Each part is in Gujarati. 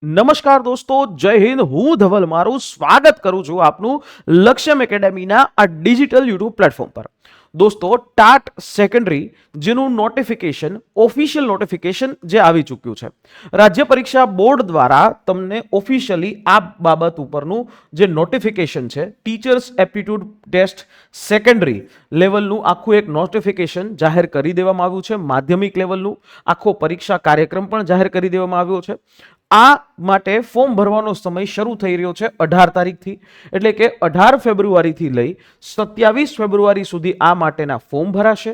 નમસ્કાર દોસ્તો, જય હિન્દ. હું ધવલ મારું સ્વાગત કરું છું આપનું લક્ષ્યમ એકેડેમીના આ ડિજિટલ યુટ્યુબ પ્લેટફોર્મ પર. દોસ્તો, ટાટ સેકન્ડરી જેનું નોટિફિકેશન ઓફિશિયલ નોટિફિકેશન જે આવી ચૂક્યું છે, રાજ્ય પરીક્ષા બોર્ડ દ્વારા તમને ઓફિશિયલી આ બાબત ઉપરનું જે નોટિફિકેશન છે, ટીચર્સ એપ્ટિટ્યૂડ ટેસ્ટ સેકન્ડરી લેવલનું આખું એક નોટિફિકેશન જાહેર કરી દેવામાં આવ્યું છે. માધ્યમિક લેવલનું આખો પરીક્ષા કાર્યક્રમ પણ જાહેર કરી દેવામાં આવ્યો છે. આ માટે ફોર્મ ભરવાનો સમય શરૂ થઈ રહ્યો છે 18 તારીખથી, એટલે કે 18 ફેબ્રુઆરીથી લઈ 27 ફેબ્રુઆરી સુધી આ માટેના ફોર્મ ભરાશે.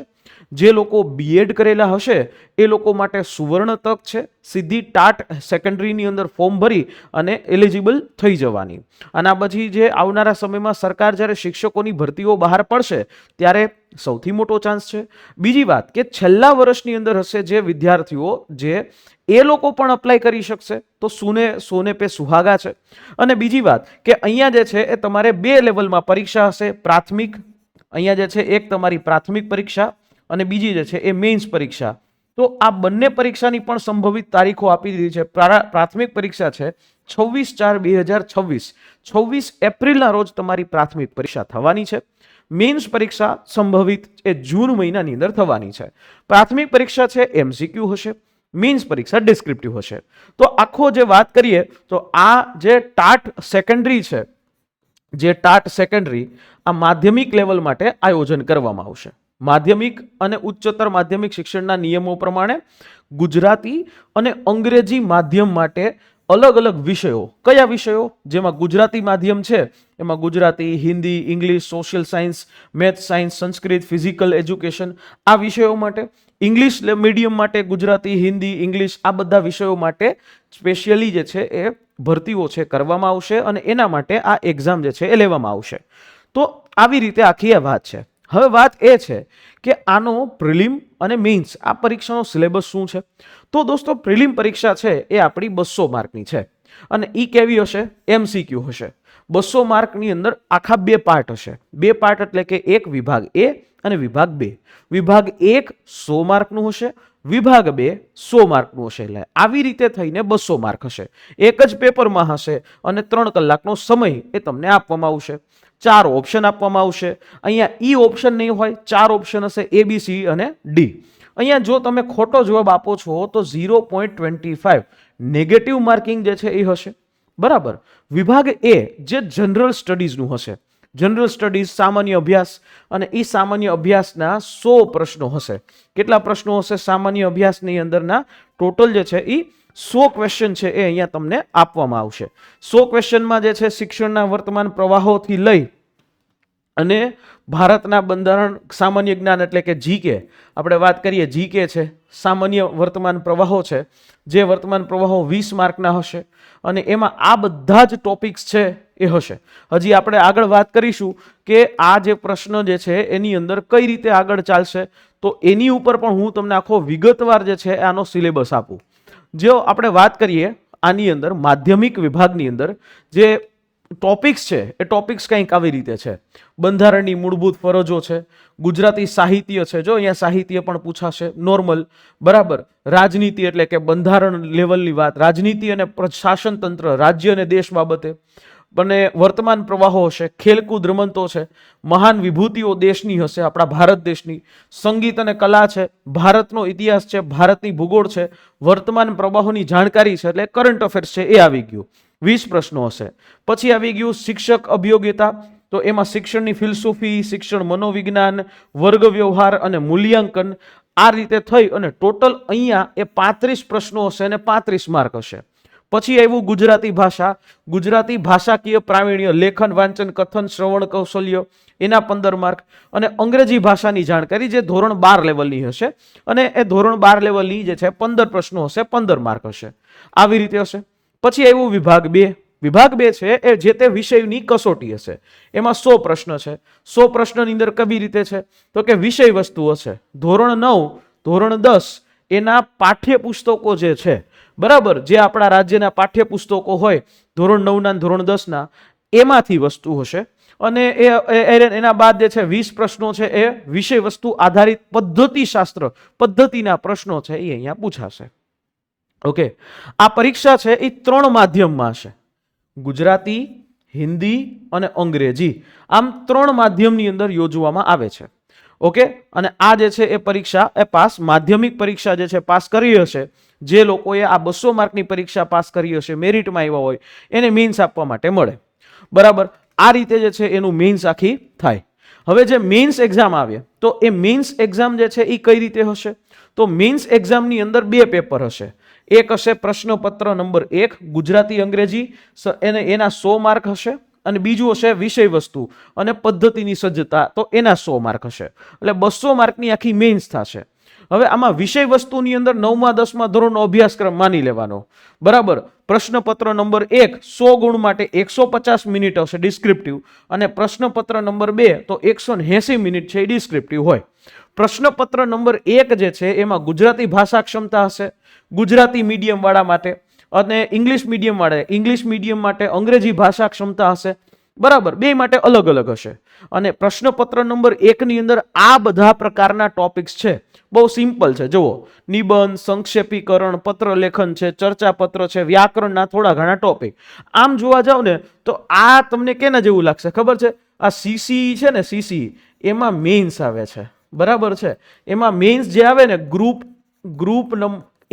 જે લોકો બીએડ કરેલા હશે એ લોકો માટે સુવર્ણ તક છે સીધી ટાટ સેકન્ડરીની અંદર ફોર્મ ભરી અને એલિજિબલ થઈ જવાની. આના પછી જે આવનારા સમયમાં સરકાર જ્યારે શિક્ષકોની ભરતીઓ બહાર પડશે ત્યારે સૌથી મોટો ચાન્સ છે. બીજી વાત કે છેલ્લા વર્ષની અંદર હશે જે વિદ્યાર્થીઓ જે એ લોકો પણ અપ્લાય કરી શકશે, તો સોને પે સુહાગા છે. અને બીજી વાત કે અહીંયા જે છે એ તમારે બે લેવલમાં પરીક્ષા હશે. પ્રાથમિક, અહીંયા જે છે એક તમારી પ્રાથમિક પરીક્ષા અને બીજી જે છે એ મેઇન્સ પરીક્ષા. તો આ બંને પરીક્ષાની પણ સંભવિત તારીખો આપી દીધી છે. પ્રાથમિક પરીક્ષા છે 26/4/2026, 26 એપ્રિલના રોજ તમારી પ્રાથમિક પરીક્ષા થવાની છે. મેઇન્સ પરીક્ષા સંભવિત એ જૂન મહિનાની અંદર થવાની છે. પ્રાથમિક પરીક્ષા છે એમસીક્યુ હશે, મીન્સ પરીક્ષા ડિસ્ક્રિપ્ટિવ હશે. તો આખો જે વાત કરીએ તો આ જે ટાટ સેકન્ડરી છે, જે ટાટ સેકન્ડરી આ માધ્યમિક લેવલ માટે આયોજન કરવામાં આવશે. માધ્યમિક અને ઉચ્ચતર માધ્યમિક શિક્ષણના નિયમો પ્રમાણે ગુજરાતી અને અંગ્રેજી માધ્યમ માટે અલગ અલગ વિષયો. કયા વિષયો? જેમાં ગુજરાતી માધ્યમ છે એમાં Gujarati, Hindi, English, social science, math science, Sanskrit, physical education આ વિષયો માટે. ઇંગ્લિશ મીડિયમ માટે ગુજરાતી, હિન્દી, ઇંગ્લિશ આ બધા વિષયો માટે સ્પેશિયલી જે છે એ ભરતીઓ છે કરવામાં આવશે અને એના માટે આ એક્ઝામ જે છે એ લેવામાં આવશે. તો આવી રીતે આખી આ વાત છે. હવે વાત એ છે કે આનો પ્રિલિમ અને મેઇન્સ આ પરીક્ષાનો સિલેબસ શું છે? તો દોસ્તો, પ્રિલિમ પરીક્ષા છે એ આપણી 200 માર્કની છે અને ઈ કેવી હશે? એમસીક્યુ હશે. 200 માર્કની અંદર આખા બે પાર્ટ હશે. બે પાર્ટ એટલે કે એક વિભાગ એ અને વિભાગ 2. વિભાગ 1 100 માર્કનું હશે, વિભાગ 2 100 માર્કનું હશે. એટલે આવી રીતે થઈને 200 માર્ક હશે. એક જ પેપરમાં હશે અને 3 કલાકનો સમય એ તમને આપવામાં આવશે. 4 ઓપ્શન આપવામાં આવશે. અહીંયા ઈ ઓપ્શન નહીં હોય, 4 ઓપ્શન હશે એ, બી, સી અને ડી. અહીંયા જો તમે ખોટો જવાબ આપો છો તો 0.25 નેગેટિવ માર્કિંગ જે છે એ હશે. બરાબર. વિભાગ એ જે જનરલ સ્ટડીઝનું હશે, જનરલ સ્ટડીઝ સામાન્ય અભ્યાસ, અને એ સામાન્ય અભ્યાસના 100 પ્રશ્નો હશે. કેટલા પ્રશ્નો હશે સામાન્ય અભ્યાસની અંદરના? ટોટલ જે છે એ 100 ક્વેશ્ચન છે એ અહીંયા તમને આપવામાં આવશે. 100 ક્વેશ્ચનમાં જે છે શિક્ષણના વર્તમાન પ્રવાહોથી લઈ અને ભારતના બંધારણ, સામાન્ય જ્ઞાન એટલે કે જીકે, આપણે વાત કરીએ જીકે છે, સામાન્ય વર્તમાન પ્રવાહો છે, જે વર્તમાન પ્રવાહો 20 માર્કના હશે અને એમાં આ બધા જ ટોપિક્સ છે એ હશે. હજી આપણે આગળ વાત કરીશું કે આ જે પ્રશ્ન જે છે એની અંદર કઈ રીતે આગળ ચાલશે, તો એની ઉપર પણ હું તમને આખો વિગતવાર જે છે આનો સિલેબસ આપું. જો આપણે વાત કરીએ આની અંદર માધ્યમિક વિભાગની અંદર જે ટોપિક્સ છે એ ટોપિક્સ કંઈક આવી રીતે છે. બંધારણની મૂળભૂત ફરજો છે, ગુજરાતી સાહિત્ય છે, જો અહીંયા સાહિત્ય પણ પૂછાશે નોર્મલ, બરાબર. રાજનીતિ એટલે કે બંધારણ લેવલની વાત, રાજનીતિ અને શાસન તંત્ર, રાજ્ય અને દેશ બાબતે. અને વર્તમાન પ્રવાહો હશે, ખેલકૂદ રમતો છે, મહાન વિભૂતિઓ દેશની હશે, આપણા ભારત દેશની, સંગીત અને કલા છે, ભારતનો ઇતિહાસ છે, ભારતની ભૂગોળ છે, વર્તમાન પ્રવાહોની જાણકારી છે એટલે કરંટ અફેર્સ છે એ આવી ગયું. 20 પ્રશ્નો હશે. પછી આવી ગયું શિક્ષક અભિયોગ્યતા, તો એમાં શિક્ષણની ફિલસૂફી, શિક્ષણ મનોવિજ્ઞાન, વર્ગ વ્યવહાર અને મૂલ્યાંકન આ રીતે થઈ અને ટોટલ અહીંયા એ 35 પ્રશ્નો હશે અને 35 માર્ક હશે. પછી આવ્યું ગુજરાતી ભાષા, ગુજરાતી ભાષાકીય પ્રાવીણ્ય, લેખન, વાંચન, કથન, શ્રવણ કૌશલ્ય એના 15 માર્ક, અને અંગ્રેજી ભાષાની જાણકારી જે ધોરણ 12 લેવલની હશે અને એ ધોરણ 12 લેવલની જે છે 15 પ્રશ્નો હશે, 15 માર્ક હશે. આવી રીતે હશે. પછી આવ્યું વિભાગ 2. વિભાગ 2 છે એ જે તે વિષયની કસોટી હશે. એમાં 100 પ્રશ્ન છે. 100 પ્રશ્નની અંદર કઈ રીતે છે તો કે વિષય વસ્તુ હશે. ધોરણ 9, ધોરણ 10 એના પાઠ્યપુસ્તકો જે છે, બરાબર, જે આપણા રાજ્યના પાઠ્યપુસ્તકો હોય ધોરણ 9ના ધોરણ 10ના એમાંથી વસ્તુ હશે. અને એના બાદ જે છે 20 પ્રશ્નો છે એ વિષય વસ્તુ આધારિત પદ્ધતિશાસ્ત્ર પદ્ધતિના પ્રશ્નો છે એ અહીંયા પૂછાશે. ઓકે, આ પરીક્ષા છે એ 3 માધ્યમમાં હશે, ગુજરાતી, હિન્દી અને અંગ્રેજી, આમ 3 માધ્યમની અંદર યોજવામાં આવે છે. ઓકે, અને આ જે છે એ પરીક્ષા એ પાસ માધ્યમિક પરીક્ષા જે છે પાસ કરી હશે, જે લોકોએ આ 200 માર્કની પરીક્ષા પાસ કરી હશે, મેરિટમાં આવ્યા હોય, એને મેઇન્સ આપવા માટે મળે. બરાબર, આ રીતે જે છે એનું મેઇન્સ આખી થાય. હવે જે મેઇન્સ એક્ઝામ આવે તો એ મેઇન્સ એક્ઝામ જે છે એ કઈ રીતે હશે? તો મેઇન્સ એક્ઝામની અંદર 2 પેપર હશે. એક હશે પ્રશ્નપત્ર નંબર 1 ગુજરાતી અંગ્રેજી, એના 100 માર્ક હશે, અને બીજું હશે વિષય વસ્તુ અને પદ્ધતિની સજ્જતા, તો એના 100 માર્ક હશે. એટલે 200 માર્કની આખી મેઇન્સ થશે. હવે આમાં વિષય વસ્તુની અંદર 9મા 10મા ધોરણનો અભ્યાસક્રમ માની લેવાનો. બરાબર, પ્રશ્નપત્ર નંબર 1 100 ગુણ માટે 150 મિનિટ હશે ડિસ્ક્રિપ્ટિવ, અને પ્રશ્નપત્ર નંબર 2 તો 180 મિનિટ છે એ ડિસ્ક્રિપ્ટિવ હોય. પ્રશ્નપત્ર નંબર 1 જે છે એમાં ગુજરાતી ભાષા ક્ષમતા હશે ગુજરાતી મીડિયમ વાળા માટે, અને ઇંગ્લિશ મીડિયમ માટે અંગ્રેજી ભાષા ક્ષમતા હશે. બરાબર, બે માટે અલગ અલગ હશે. અને પ્રશ્નપત્ર નંબર 1 ની અંદર આ બધા પ્રકારના ટોપિક્સ છે, બહુ સિમ્પલ છે. જુઓ, નિબંધ, સંક્ષેપીકરણ, પત્ર લેખન છે, ચર્ચા પત્ર છે, વ્યાકરણના થોડા ઘણા ટોપિક. આમ જોવા જાવ ને તો આ તમને કેના જેવું લાગશે ખબર છે? આ સીસી છે ને, સીસી, એમાં મેઇન્સ આવે છે. બરાબર છે, એમાં મેઇન્સ જે આવે ને ગ્રુપ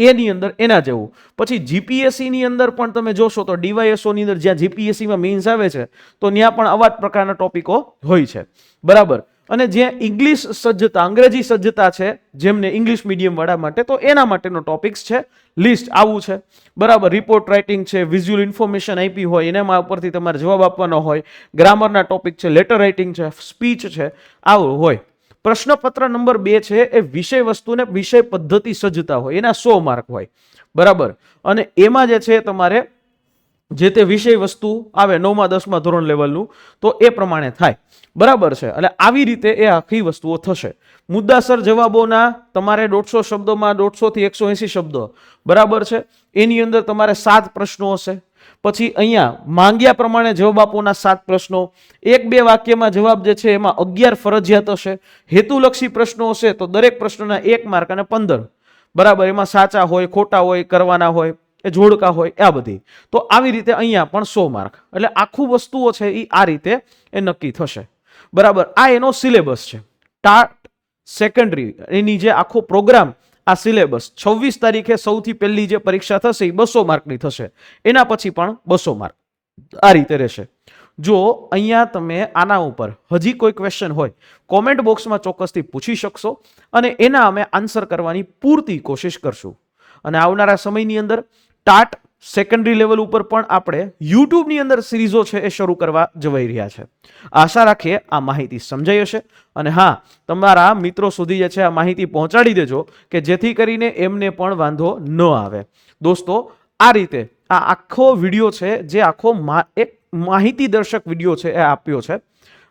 એની અંદર એના જેવું. પછી જીપીએસસી ની અંદર પણ તમે જોશો તો ડીવાયએસઓ ની અંદર જ્યાં જીપીએસસી માં મેઇન્સ આવે છે તો ત્યાં પણ આવા જ પ્રકારના ટોપિકો હોય છે. બરાબર, અને જ્યાં ઇંગ્લિશ સજ્જતા, અંગ્રેજી સજ્જતા છે જેમને ઇંગ્લિશ મીડિયમ વાળા માટે, તો એના માટેનો ટોપિક્સ છે, લિસ્ટ આવું છે. બરાબર, રિપોર્ટ રાઇટિંગ છે, વિઝ્યુઅલ ઇન્ફોર્મેશન આપી હોય એનામાં ઉપરથી તમારે જવાબ આપવાનો હોય, ગ્રામરના ટોપિક છે, લેટર રાઇટિંગ છે, સ્પીચ છે, આવું હોય. પ્રશ્નપત્ર નંબર 2 છે એ વિષય વસ્તુને વિષય પદ્ધતિ સજ્જતા હોય, એના 100 માર્ક હોય. બરાબર, અને એમાં જે છે તમારે જે તે વિષય વસ્તુ આવે 9મા 10મા ધોરણ લેવલનું, તો એ પ્રમાણે થાય. બરાબર છે, એટલે આવી રીતે એ આખી વસ્તુઓ થશે. મુદ્દાસર જવાબોના તમારે 150 શબ્દોમાં 150 થી 180 શબ્દો. બરાબર છે, એની અંદર તમારે 7 પ્રશ્નો હશે. પછી અહીંયા માંગ્યા પ્રમાણે જવાબ આપવાના 7 પ્રશ્નો, 1-2 વાક્યમાં જવાબ જે છે એમાં 11 ફરજિયાત હશે. હેતુલક્ષી પ્રશ્નો હશે તો દરેક પ્રશ્નના 1 માર્ક અને 15. બરાબર, એમાં સાચા હોય, ખોટા હોય, કરવાના હોય, એ જોડકા હોય, આ બધી. તો આવી રીતે અહીંયા પણ 100 માર્ક. એટલે આખું વસ્તુઓ છે એ આ રીતે એ નક્કી થશે. બરાબર, આ એનો સિલેબસ છે. ટાટ સેકન્ડરી એની જે આખો પ્રોગ્રામ, આ સિલેબસ 26 તારીખે સૌથી પહેલી જે પરીક્ષા થશે એ 200 માર્કની થશે. એના પછી પણ 200 માર્ક, આ રીતે રહેશે. જો અહીંયા તમે આના ઉપર હજી કોઈ ક્વેશ્ચન હોય કોમેન્ટ બોક્સમાં ચોક્કસથી પૂછી શકશો, અને એના અમે આન્સર કરવાની પૂરતી કોશિશ કરશું. અને આવનારા સમયની અંદર ટાટ સેકન્ડરી લેવલ ઉપર પણ આપણે યુટ્યુબની અંદર સિરીઝો છે એ શરૂ કરવા જવાઈ રહ્યા છે. આશા રાખીએ આ માહિતી સમજાઈ હશે. અને હા, તમારા મિત્રો સુધી જે છે આ માહિતી પહોંચાડી દેજો કે જેથી કરીને એમને પણ વાંધો ન આવે. દોસ્તો, આ રીતે આ આખો વિડીયો છે જે આખો એક માહિતી દર્શક વિડીયો છે એ આપ્યો છે.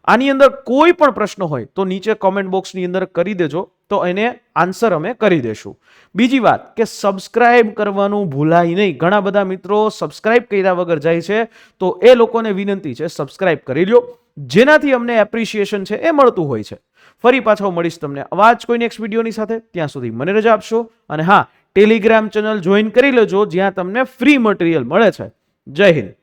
આની અંદર કોઈ પણ પ્રશ્ન હોય તો નીચે કોમેન્ટ બોક્સની અંદર કરી દેજો, તો એને આન્સર અમે કરી દેશું. બીજી વાત કે સબસ્ક્રાઇબ કરવાનું ભૂલાય નહીં. ઘણા બધા મિત્રો સબસ્ક્રાઇબ કર્યા વગર જાય છે, તો એ લોકોને વિનંતી છે સબસ્ક્રાઇબ કરી લો, જેનાથી અમને એપ્રિશિએશન છે એ મળતું હોય છે. ફરી પાછો મળીશ તમને આવા જ કોઈ નેક્સ્ટ વિડીયોની સાથે. ત્યાં સુધી મને રજા આપશો. અને હા, ટેલિગ્રામ ચેનલ જોઈન કરી લેજો જ્યાં તમને ફ્રી મટીરિયલ મળે છે. જય હિન્દ.